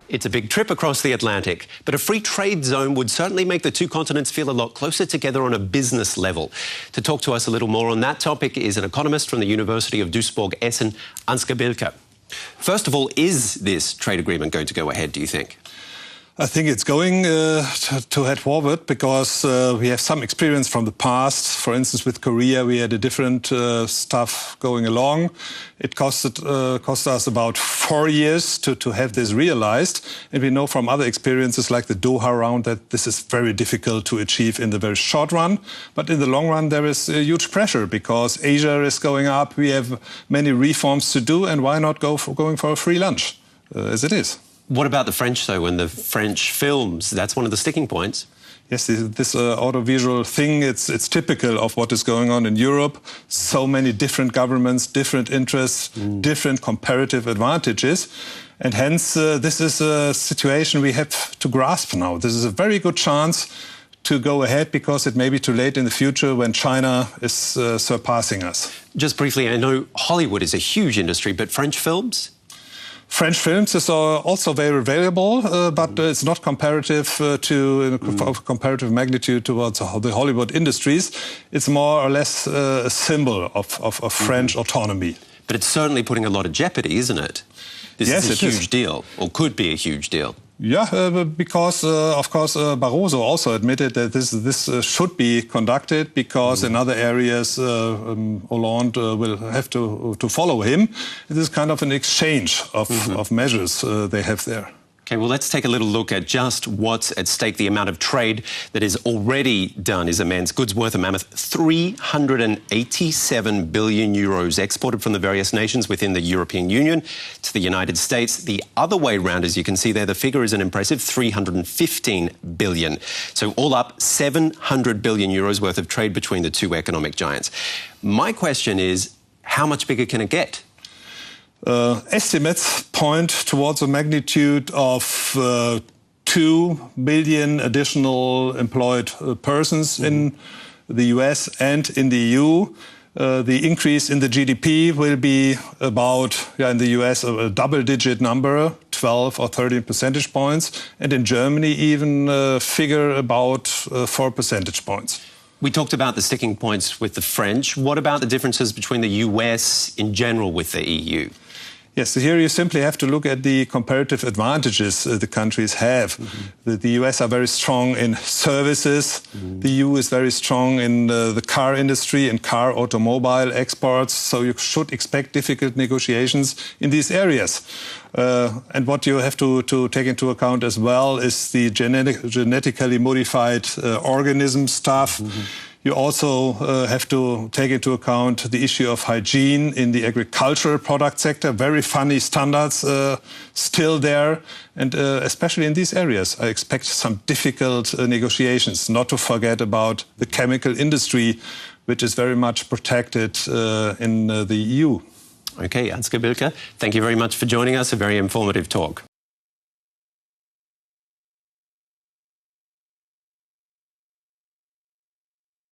It's a big trip across the Atlantic, but a free trade zone would certainly make the two continents feel a lot closer together on a business level. To talk to us a little more on that topic is an economist from the University of Duisburg-Essen, Ansgar Belke. First of all, is this trade agreement going to go ahead, do you think? I think it's going to head forward because we have some experience from the past. For instance, with Korea, we had a different stuff going along. It cost us about 4 years to have this realized. And we know from other experiences like the Doha round that this is very difficult to achieve in the very short run. But in the long run, there is a huge pressure because Asia is going up. We have many reforms to do. And why not going for a free lunch as it is? What about the French, though, and the French films? That's one of the sticking points. Yes, this audiovisual thing, it's typical of what is going on in Europe. So many different governments, different interests, different comparative advantages. And hence, this is a situation we have to grasp now. This is a very good chance to go ahead because it may be too late in the future when China is surpassing us. Just briefly, I know Hollywood is a huge industry, but French films? French films is also very valuable, but it's not comparative of comparative magnitude towards the Hollywood industries. It's more or less a symbol of French autonomy. But it's certainly putting a lot of jeopardy, isn't it? This is a huge deal, or could be a huge deal. Yeah, because, of course, Barroso also admitted that this should be conducted because in other areas Hollande will have to follow him. It is kind of an exchange of measures they have there. OK, well, let's take a little look at just what's at stake. The amount of trade that is already done is immense. Goods worth a mammoth 387 billion euros exported from the various nations within the European Union to the United States. The other way round, as you can see there, the figure is an impressive 315 billion. So all up, 700 billion euros worth of trade between the two economic giants. My question is, how much bigger can it get? Estimates point towards a magnitude of 2 billion additional employed persons in the US and in the EU. The increase in the GDP will be about, in the US, a double-digit number, 12 or 13 percentage points, and in Germany even a figure about 4 percentage points. We talked about the sticking points with the French. What about the differences between the US in general with the EU? Yes, so here you simply have to look at the comparative advantages the countries have. The US are very strong in services. The EU is very strong in the car industry and car automobile exports. So you should expect difficult negotiations in these areas. And what you have to take into account as well is the genetically modified organism stuff. You also have to take into account the issue of hygiene in the agricultural product sector. Very funny standards still there. And especially in these areas, I expect some difficult negotiations, not to forget about the chemical industry, which is very much protected in the EU. OK, Ansgar Belke, thank you very much for joining us. A very informative talk.